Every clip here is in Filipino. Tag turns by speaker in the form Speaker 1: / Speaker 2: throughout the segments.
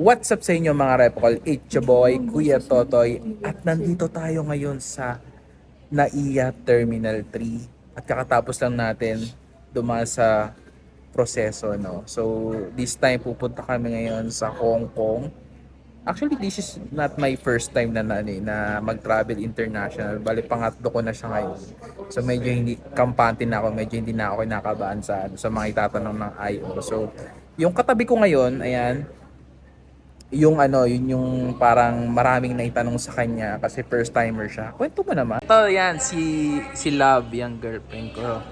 Speaker 1: What's up sa inyo mga repkol? It's your boy, Kuya Totoy. At nandito tayo ngayon sa NAIA Terminal 3. At kakatapos lang natin dumaan sa proseso, no? So, this time pupunta kami ngayon sa Hong Kong. Actually, this is not my first time na mag-travel international. Bali, pangatlo ko na siya ngayon. So, medyo hindi, kampante na ako. Medyo hindi na ako kinakabahan sa mga itatanong ng IO. So, yung katabi ko ngayon, ayan, yun yung parang maraming naitanong sa kanya kasi first timer siya. Kwento mo naman. Ito yan, si Love, yung girlfriend ko.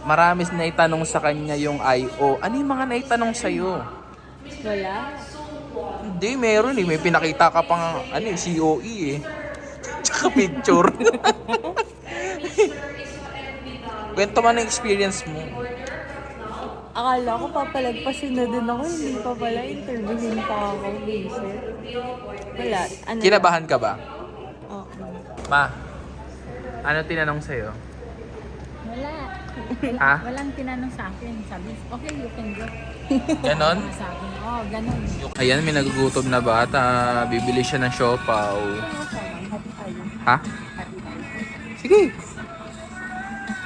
Speaker 1: Marami naitanong sa kanya yung IO. Ano yung mga naitanong sa'yo?
Speaker 2: Wala.
Speaker 1: Hindi, meron eh. May pinakita ka pang COE eh. Tsaka picture. Kwento mo na experience mo.
Speaker 2: Akala ko papalagpasin na din ako, hindi pa pala, interviewin pa ako, basic. Wala. Ano
Speaker 1: Kinabahan ka ba?
Speaker 2: Oo.
Speaker 1: Ma, ano tinanong sa'yo?
Speaker 3: Wala.
Speaker 1: Ha?
Speaker 3: Walang tinanong sa akin. Sabi, okay, you can go.
Speaker 1: Ganon?
Speaker 3: Sa akin, oh, ganon.
Speaker 1: Ayan, may nagugutom na bata. Bibili siya ng siopaw.
Speaker 3: Happy tayo.
Speaker 1: Ha?
Speaker 3: Happy tayo.
Speaker 1: Sige.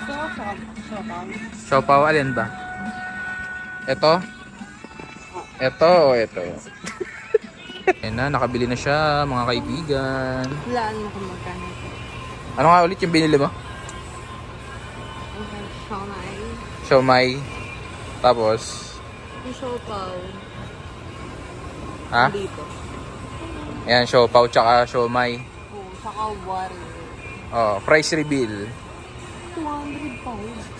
Speaker 3: So,
Speaker 1: Siopaw, alin ba? Ito? Ito o ito? Ayan na, nakabili na siya mga kaibigan.
Speaker 2: Walaan mo kung magkano ito.
Speaker 1: Ano nga ulit yung binili mo?
Speaker 2: Okay, siomay.
Speaker 1: Siomay. Tapos,
Speaker 2: Yung siopaw.
Speaker 1: ha?
Speaker 2: Dito.
Speaker 1: Ayan, siopaw tsaka siomay.
Speaker 2: Oo, saka water.
Speaker 1: Oh, price reveal.
Speaker 2: 200 pounds.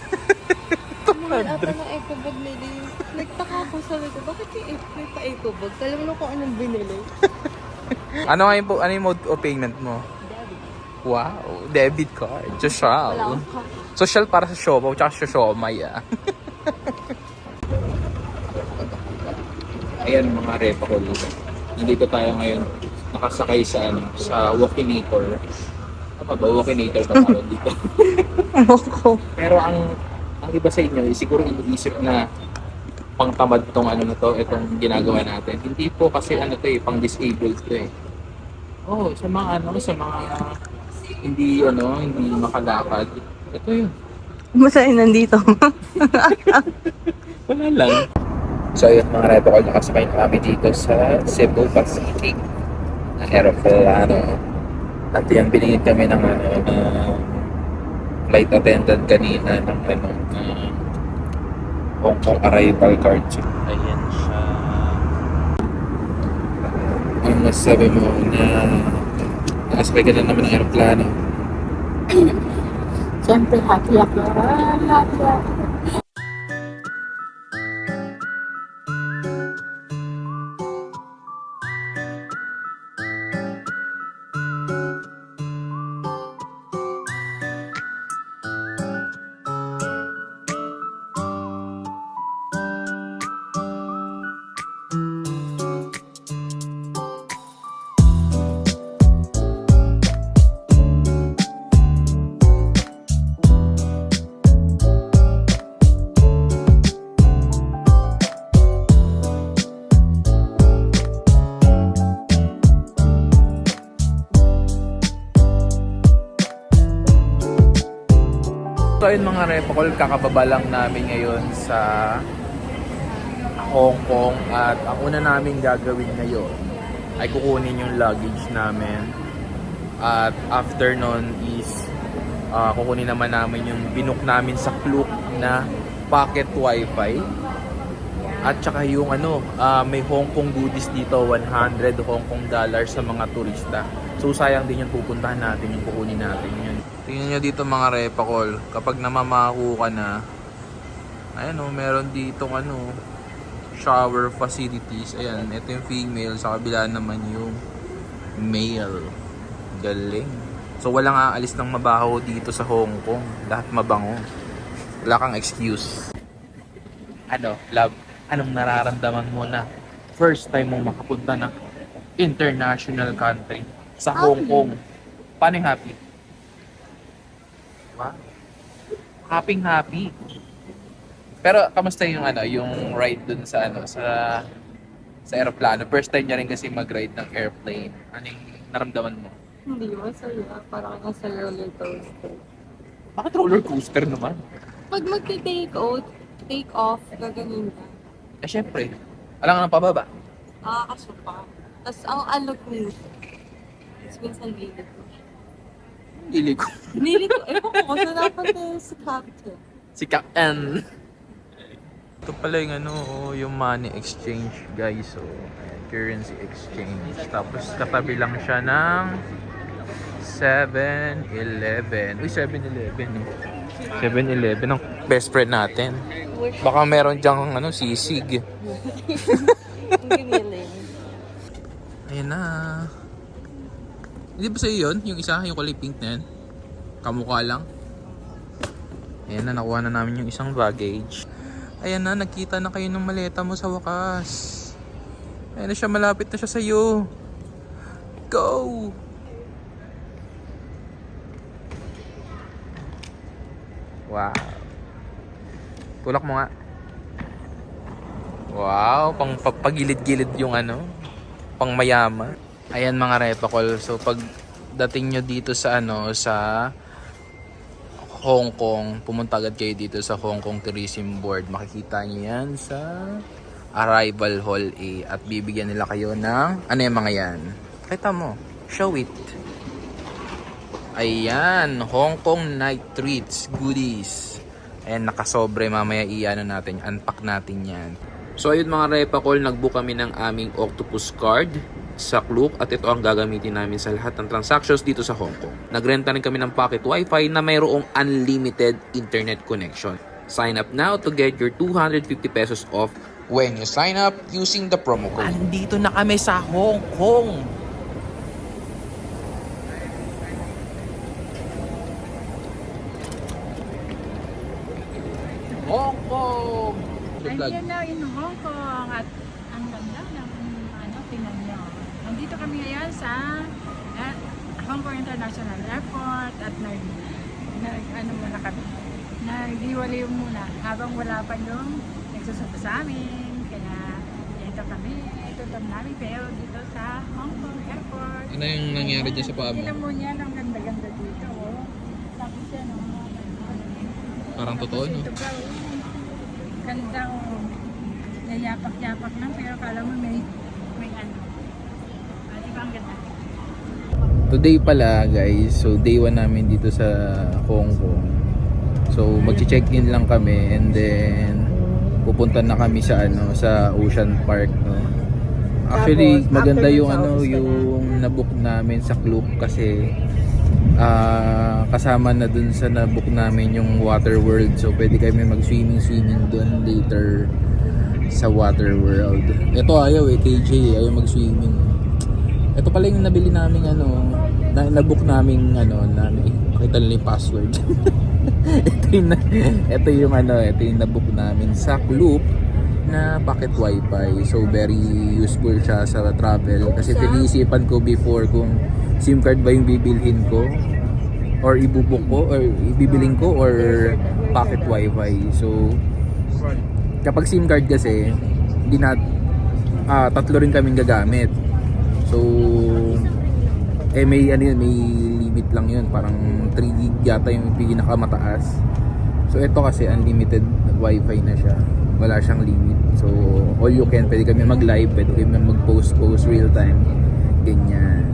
Speaker 2: Mahal ata ng eco bag nila yun. Nagtaka ako, sabi ko, bakit yung may pa-eco bag? Alam mo kung anong binili.
Speaker 1: Ano yung mode of payment mo? Wow, debit card.
Speaker 2: Wala
Speaker 1: Social.
Speaker 2: akong cash.
Speaker 1: Social para sa siopaw tsaka sa siomay ah. Ayan mga repa ko dito. Nandito tayo ngayon. Nakasakay sa Walkinator. Ano ba? Walkinator na tawag dito. Pero ang iba sa inyo, siguro iniisip na pangtamad tong itong ginagawa natin. Hindi po kasi pang disabled to eh. Oh, sa mga hindi makalakad. Ito yun.
Speaker 2: Masaya nandito.
Speaker 1: Wala lang. So yun mga reto ko, nakasakay na kami dito sa Cebu Pacific na aeroplano. At yan, binigyan kami ng flight attendant kanina ng Hong Kong arrival card. Ayan siya. Ang masasabi mo na nakasakay ka na naman ng aeroplano?
Speaker 3: Siyempre, happy ako. Happy ako.
Speaker 1: So ayun mga repokol, kakababa lang namin ngayon sa Hong Kong at ang una namin gagawin ngayon ay kukunin yung luggage namin at after nun is kukunin naman namin yung binook namin sa Klook na pocket wifi at saka yung may Hong Kong goodies dito, 100 Hong Kong dollars sa mga turista. So sayang din yung pupuntahan natin, yung kukunin natin yun. Tingnan nyo dito mga repakol, kapag namamaho ka na, ayan meron dito shower facilities. Ayan, ito yung female, sa kabila naman yung male. Galing. So walang aalis ng mabaho dito sa Hong Kong, lahat mabango. Wala kang excuse. Love, anong nararamdaman mo na first time mong makapunta na international country sa Hong Kong? Paano yung happy? Wow. Happy. Pero kamusta yung yung ride dun sa sa aeroplano. First time niya rin kasi mag-ride ng airplane. Ano yung naramdaman mo?
Speaker 2: Hindi, masaya. Parang nasa roller coaster.
Speaker 1: Bakit roller coaster naman?
Speaker 2: Pag take off, gaganin ka.
Speaker 1: Eh syempre, alam nga ng pababa.
Speaker 2: Nakakasupa. Tapos ang alok mo, tapos minsan lilit mo.
Speaker 1: Hili ko.
Speaker 2: Lilit ko, ewan ko kung saan napunta si Captain.
Speaker 1: Si Captain. Ito pala yung ano, yung money exchange guys. So, ayan, currency exchange. Tapos katabi lang siya ng 7-Eleven. Uy, 7-Eleven. 7-Eleven ang best friend natin. Baka meron dyang ano, sisig.
Speaker 2: Ang giniling.
Speaker 1: Ayan na. Hindi ba sa'yo yun? Yung isa, yung kulay pink na yan? Kamukha lang. Ayan na, nakuha na namin yung isang baggage. Ayan na, nagkita na kayo ng maleta mo sa wakas. Ayan na siya, malapit na siya sa'yo. Go! Wow. Tulak mo nga. Wow, pang papagilid-gilid yung ano, pang mayama. Ayan mga repakol. So pag dating nyo dito sa ano, sa Hong Kong, pumunta agad kayo dito sa Hong Kong Tourism Board. Makikita nyo yan sa Arrival Hall A at bibigyan nila kayo ng ano yung mga yan. Kita mo, show it. Ayan, Hong Kong Night Treats, goodies. Ayan, nakasobre, mamaya iano natin, unpack natin yan. So ayun mga repakol, nagbook kami ng aming Octopus card sa Klook at ito ang gagamitin namin sa lahat ng transactions dito sa Hong Kong. Nagrenta rin kami ng pocket wifi na mayroong unlimited internet connection. Sign up now to get your 250 pesos off when you sign up using the promo code. Andito na kami sa Hong Kong! Hong Kong!
Speaker 3: I'm here now in Hong Kong at ang ganda ng ano, tingnan nyo. Nandito kami ngayon sa Hong Kong International Airport at ano muna kami. Nagdiwaliw muna habang wala pa yung nagsusunod sa amin. Kaya ito kami, tutom namin kayo dito sa Hong Kong Airport.
Speaker 1: Ano yung nangyari dyan sa paa mo?
Speaker 3: Tingnan mo niya, ang ganda-ganda dito. Oh. Tapos yan, oh.
Speaker 1: Parang totoo, no?
Speaker 3: Ito ba, ganda o yayapak-yapak lang pero kala mo may ano. Di ba ang ganda?
Speaker 1: Today pala guys, so day 1 namin dito sa Hong Kong. So magche-check-in lang kami and then pupunta na kami sa ano, sa Ocean Park, no. Actually
Speaker 2: Tapos,
Speaker 1: maganda
Speaker 2: after
Speaker 1: yung
Speaker 2: sa
Speaker 1: ano,
Speaker 2: office ka
Speaker 1: yung nabook namin sa Klook kasi kasama na dun sa nabook namin yung Water World. So pwede kami mag-swimming dun later sa Water World. Ito ayaw KJ, ayaw mag-swimming. Ito pala yung nabili namin ano, nabook namin ano, nakita nila yung password. ito yung nabook namin sa Klook na pocket wifi. So very useful siya sa travel kasi pinisipan ko before kung SIM card ba yung bibilhin ko or ibubuk ko or ibibiling ko or pocket wifi. So kapag SIM card kasi hindi na tatlo rin kaming gagamit. So may may limit lang yun, parang 3 gig yata yung pinakamataas. So ito kasi unlimited wifi na siya, wala siyang limit. So all you can, pwede kami mag-live, pwede kami mag-post real time, ganyan.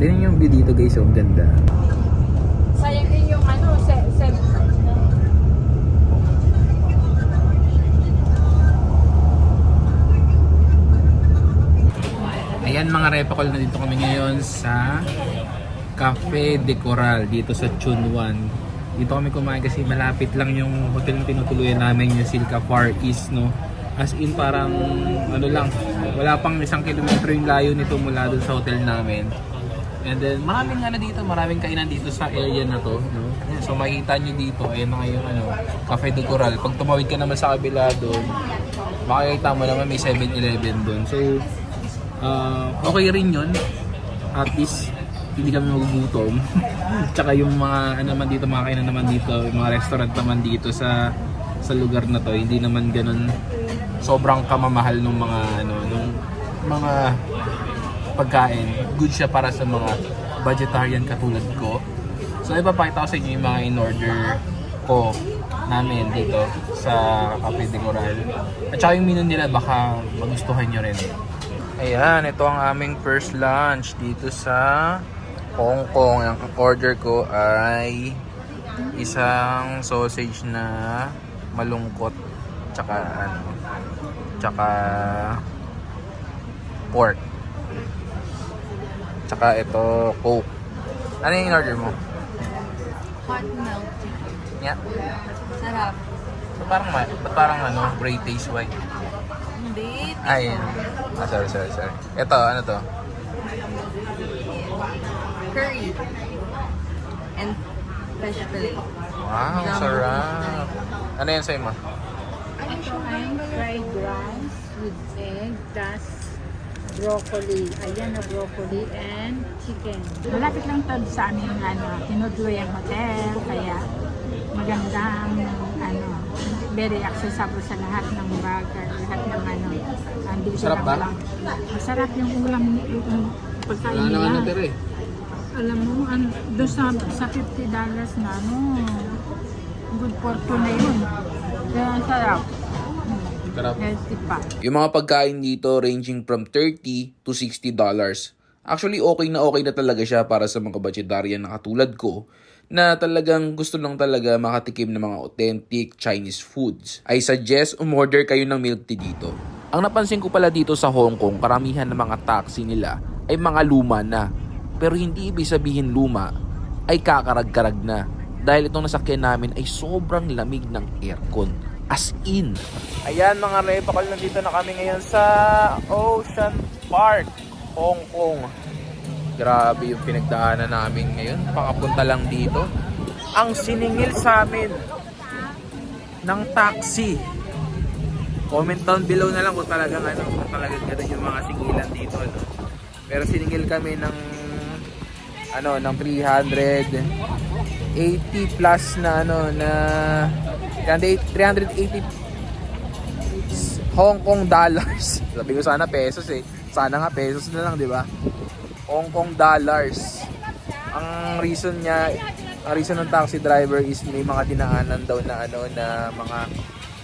Speaker 1: Tingnan yung view dito guys, ang ganda.
Speaker 3: Sayang din yung ano,
Speaker 1: Ayan mga repakol, na dito kami ngayon sa Cafe de Coral dito sa Chunwan. Dito kami kumain kasi malapit lang yung hotel na tinutuluyan namin, yung Silka Far East, no. As in parang ano lang, wala pang 1 kilometro yung layo nito mula dun sa hotel namin. And then maraming dito, maraming kainan dito sa area na to, no. So makikita nyo dito, ayan na yung Cafe de Coral. Pag tumawid ka naman sa kabila doon, makikita mo naman may 7-Eleven doon. So okay rin yun. At least hindi kami magugutom. Tsaka yung mga naman dito, mga kainan naman dito, yung mga restaurant naman dito sa lugar na to, hindi naman ganun sobrang kamamahal ng mga nung mga pagkain. Good siya para sa mga vegetarian katulad ko. So ipapakita ko sa inyo yung mga in-order ko namin dito sa Cafe de Coral. At saka yung menu nila baka magustuhan nyo rin. Ayan, ito ang aming first lunch dito sa Hong Kong. Ang order ko ay isang sausage na malungkot tsaka pork. Tsaka ito Coke. Ano yung in-order mo?
Speaker 2: Hot milk.
Speaker 1: Yeah.
Speaker 2: Sarap.
Speaker 1: So parang gray taste white.
Speaker 2: Hindi.
Speaker 1: Ay, sorry. Ito, ano to?
Speaker 2: Curry. And fresh fillet.
Speaker 1: Wow, sarap. Ano yan sa'yo mo?
Speaker 3: Ito ay fried rice with egg, plus broccoli. Ayan na broccoli and chicken. Malapit lang to sa aming Tinudluyang Hotel, kaya magandang very accessible sa lahat ng burger, lahat ng hindi
Speaker 1: Sarap ba?
Speaker 3: lang. Masarap yung ulam yung pagkain
Speaker 1: Wala naman
Speaker 3: nila.
Speaker 1: natira eh.
Speaker 3: Alam mo, doon sa $50 na good for two na yun. Kaya ang sarap.
Speaker 1: Sarap.
Speaker 3: Healthy pa.
Speaker 1: Yung mga pagkain dito ranging from $30 to $60. Actually, okay na talaga siya para sa mga vegetarian na katulad ko na talagang gusto lang talaga makatikim ng mga authentic Chinese foods. I suggest umorder kayo ng milk tea dito. Ang napansin ko pala dito sa Hong Kong, karamihan ng mga taxi nila ay mga luma na. Pero hindi ibig sabihin luma ay kakarag-karag na. Dahil itong nasakyan namin ay sobrang lamig ng aircon. As in. Ayan mga repakal, nandito na kami ngayon sa Ocean Park, Hong Kong. Grabe yung pinagdaanan namin ngayon. Pakapunta lang dito. Ang siningil sa amin ng taxi. Comment down below na lang kung talagang ganun yung mga singilan dito. Pero siningil kami ng 380 plus na na 380 Hong Kong dollars. Sabi ko sana pesos eh. Sana nga pesos na lang, di ba? Hong Kong dollars. Ang reason ng taxi driver is may mga dinaanan daw na na mga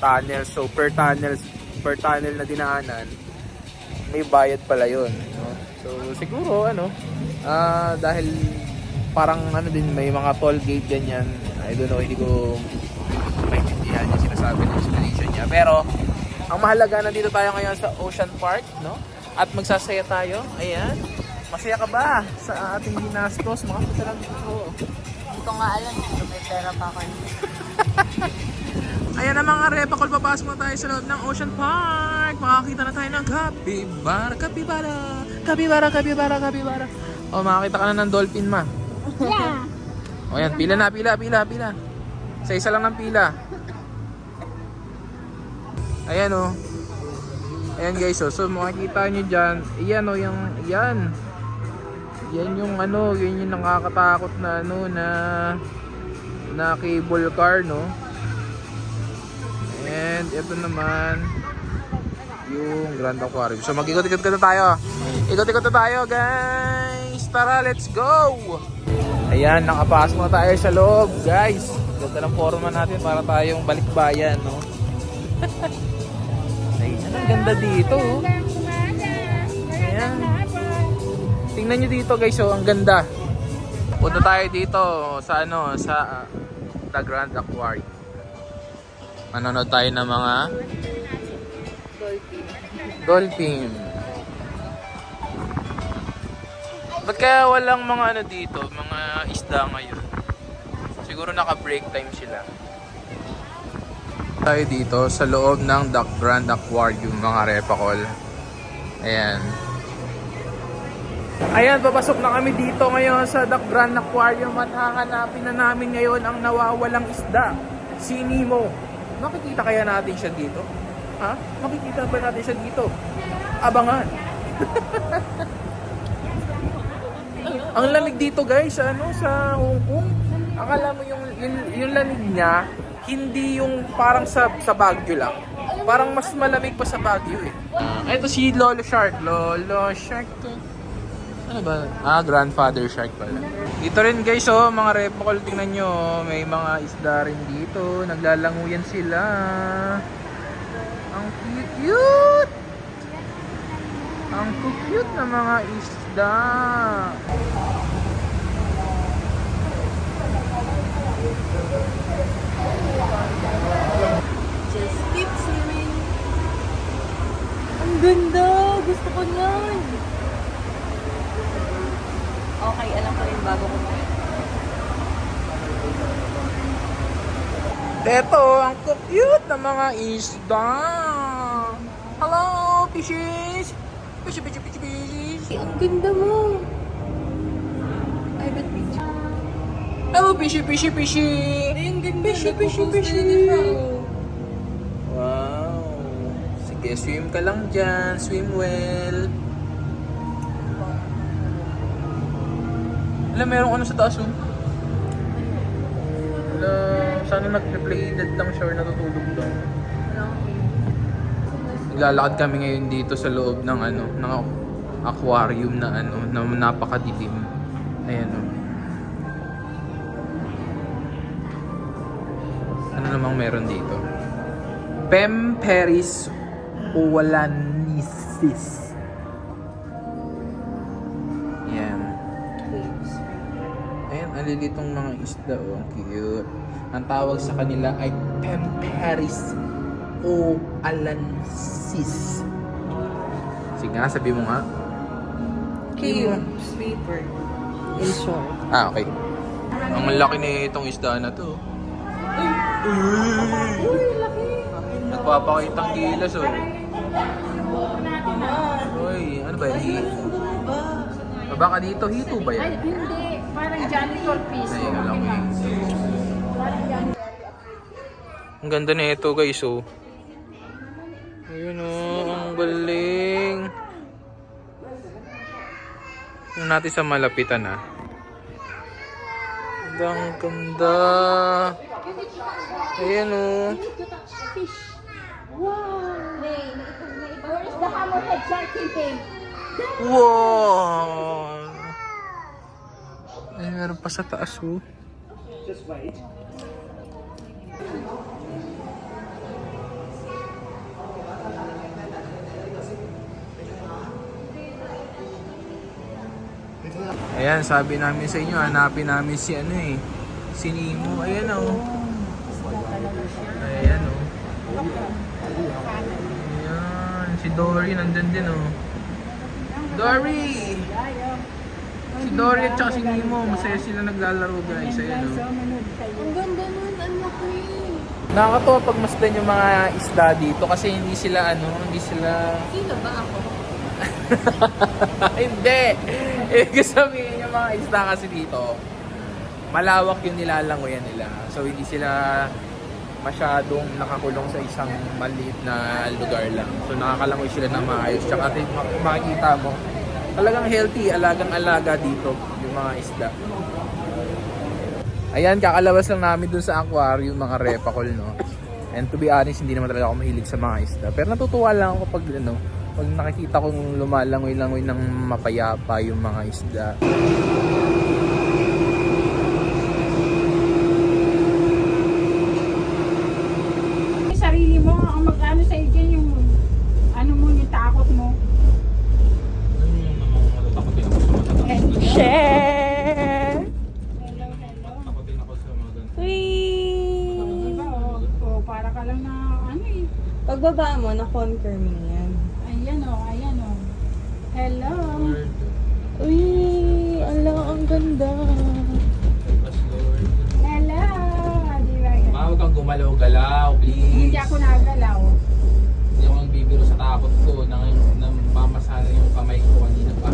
Speaker 1: tunnel. So per tunnel na dinaanan, may bayad pala 'yon, no? So siguro dahil parang din may mga toll gate ganyan. I don't know, hindi ko maintindihan yung sinasabi ng explanation niya. Pero ang mahalaga, nandito tayo ngayon sa Ocean Park, no? At magsasaya tayo. Ayan. Masaya ka ba sa ating ginastos? Makapunta lang dito.
Speaker 2: Hindi ko nga alam kung may pera pa ako.
Speaker 1: Ayan na mga repakol, papasok na tayo sa loob ng Ocean Park. Makakita na tayo ng capybara. O, makakita ka na ng dolphin, ma.
Speaker 3: Yeah!
Speaker 1: O yan, pila na, pila. Sa isa lang ng pila. Ayan o. Ayan guys, so makikita nyo dyan. Yan yung yun yung nakakatakot na na cable car, no? And ito naman yung Grand Aquarium. So mag-ikot-ikot na tayo. Ikot-ikot na tayo, guys. Tara, let's go. Ayan, nakapasok na tayo sa loob, guys. Ganda ng forma natin para tayong balikbayan, no? Ayan, ang ganda dito, oh. Ayan. Tingnan nyo dito, guys, oh, ang ganda. Punta tayo dito sa sa The Grand Aquarium. Manonood tayo ng mga dolphin. Ba't kaya walang mga dito, mga isda ngayon? Siguro naka-break time sila. Tayo dito sa loob ng The Grand Aquarium, mga repakol. Ayan. Ayan, papasok na kami dito ngayon sa The Grand Aquarium at hahanapin na namin ngayon ang nawawalang isda, si Nemo. Makikita kaya natin siya dito? Ha? Makikita ba natin siya dito? Abangan. Ang lamig dito, guys, sa Hong Kong. Akala mo yung lamig niya, hindi yung parang sa Baguio lang.
Speaker 2: Alam
Speaker 1: Parang mas malamig pa sa Baguio eh. Ito si Lolo Shark. Lolo Shark to. Ano ba? Grandfather Shark pala. Dito rin guys, mga repakol, tingnan nyo. May mga isda rin dito. Naglalanguyan sila. Ang cute! Ang cute na mga isda.
Speaker 2: Just keep swimming. Ang ganda! Gusto ko yan! Okay, alam ko rin bago ko na.
Speaker 1: Eto, ang cute na mga isda. Hello, fishes! Fishy, fishy, fishy, fishy!
Speaker 2: Ang ganda mo! Ay, ba't video?
Speaker 1: Hello, fishy, fishy, fishy!
Speaker 2: Ay, ang ganda.
Speaker 1: Fishy, fishy,
Speaker 2: Nagpo-post
Speaker 1: fishy!
Speaker 2: na rin siya, oh.
Speaker 1: Wow! Sige, swim ka lang dyan. Swim well. Alam, merong ano sa taas, oh. Alam, sana nag-replayed lang siya or natutulog lang. Naglalakad kami ngayon dito sa loob ng ng aquarium na na napakadilim. Ayan, oh. Ano namang meron dito? Pemperis ovalanisis. Yan. Ayan, ang lilitong mga isda, oh. Ang cute. Ang tawag sa kanila ay Pemperis ovalanisis. Sige nga, sabi mo nga.
Speaker 2: Cute. Sweeper. In short.
Speaker 1: Okay. Ang laki na itong isda na to.
Speaker 2: Uy, laki!
Speaker 1: Nagpapakitang gilas, oh. Uy, ano ba yan? Baka dito, hito ba
Speaker 3: Ay,
Speaker 1: yan?
Speaker 3: hindi. Parang janitor piece.
Speaker 1: Ay, alam ko.
Speaker 3: Parang janitor.
Speaker 1: Ang ganda na ito, guys, oh. Ayun, oh. Ang galing. Tingnan natin sa malapitan, ah. Ang ganda. Ayan, oh.
Speaker 3: Wow! Where is the hammerhead shark keeping?
Speaker 1: Wow! Ay, meron pa sa taas, oh. Ayan, sabi namin sa inyo, hanapin namin si si Nemo. Ayan, oh. Ayan, oh. Ayan, si Dory nandyan din, oh. Dory! Si Dory at saka si Nemo, masaya sila naglalaro, guys. Ayan, oh.
Speaker 2: Ang ganda nun, ang laki.
Speaker 1: Nakakatawa pag masdan yung mga isda dito kasi hindi sila
Speaker 2: Sino ba ako?
Speaker 1: hindi. Ibig sabihin yung mga isda kasi dito, malawak yung nilalangoyan nila. So hindi sila masyadong nakakulong sa isang maliit na lugar lang. So nakakalangoy sila ng maayos. Tsaka kung makikita mo, talagang healthy, alagang-alaga dito yung mga isda. Ayan, kakalabas lang namin dun sa aquarium, mga repakol, no? And to be honest, hindi naman talaga ako mahilig sa mga isda. Pero natutuwa lang ako pag pag nakikita kong lumalangoy-langoy ng mapayapa yung mga isda.
Speaker 3: Yung sarili mo, ang mag-ano sa iyo yung yung takot mo.
Speaker 1: Ano yung natatakotin ako sa mga ganito?
Speaker 2: Share!
Speaker 3: Hello, hello.
Speaker 1: Natakotin ako sa mga ganito.
Speaker 2: Wee!
Speaker 3: Diba, para ka lang na
Speaker 2: Pagbaba mo, na-conquer mo yan.
Speaker 3: Ayan o. Hello.
Speaker 2: Uy, ala, ang ganda.
Speaker 3: Hello. Di ba?
Speaker 1: Huwag kang gumalaw-galaw, please.
Speaker 3: Hindi ako nagalaw.
Speaker 1: Hindi ako nagbibiro sa takot ko na mamasana yung kamay ko kanina pa.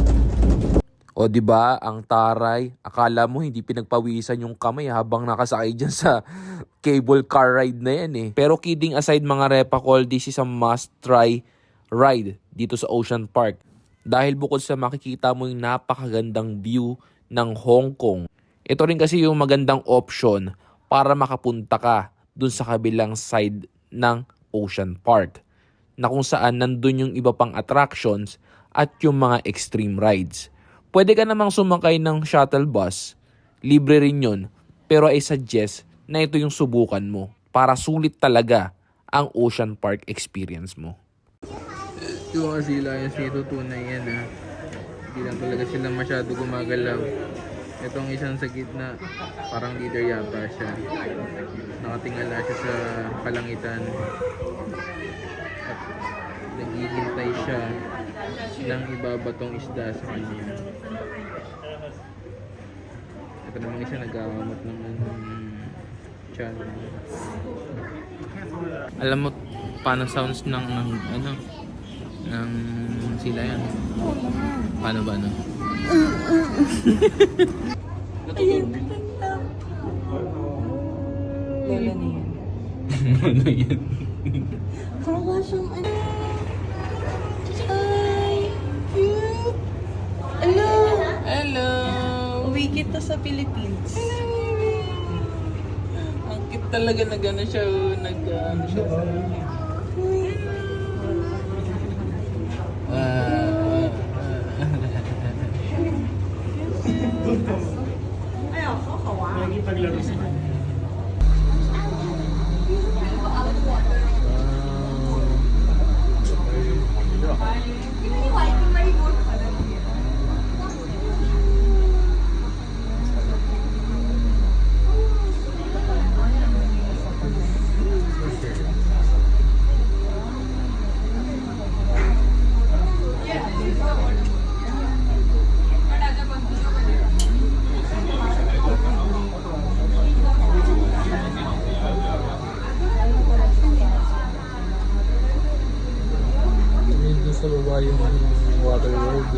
Speaker 1: O di ba ang taray, akala mo hindi pinagpawisan yung kamay habang nakasakay dyan sa cable car ride na yan eh. Pero kidding aside mga repakol, this is a must try ride dito sa Ocean Park. Dahil bukod sa makikita mo yung napakagandang view ng Hong Kong, ito rin kasi yung magandang option para makapunta ka dun sa kabilang side ng Ocean Park, na kung saan nandun yung iba pang attractions at yung mga extreme rides. Pwede ka namang sumakay ng shuttle bus, libre rin yun, pero I suggest na ito yung subukan mo para sulit talaga ang Ocean Park experience mo. Yung mga Sea-Lions nito tunay yan ha. Hindi lang talaga sila masyado gumagalaw. Itong isang sa gitna, parang leader yata siya. Nakatingala siya sa kalangitan. At naghihintay siya ng ibabatong isda sa kanya. Ito naman isa nag-aamot ng tiyan. Alam mo paano sounds ng ng sila yan? Paano ba no?
Speaker 2: Ayan, ganda. Lola na yan.
Speaker 1: Ano yan?
Speaker 2: Parang siyang ano. Ay, cute. Hello.
Speaker 1: Hello!
Speaker 2: Uwi kita sa Philippines.
Speaker 1: Ang cute talaga na gano'n siya, nag-ano siya. Sa baba yung water world.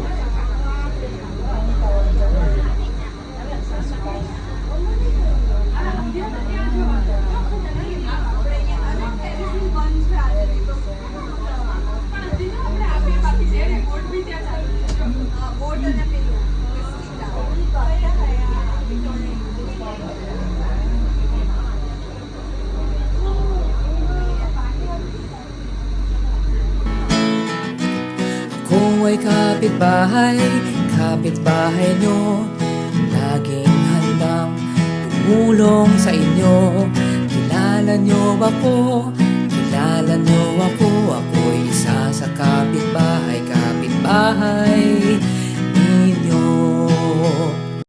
Speaker 4: Kung ay kapitbahay nyo, laging handang tumulong sa inyo. Kilala nyo ako, ako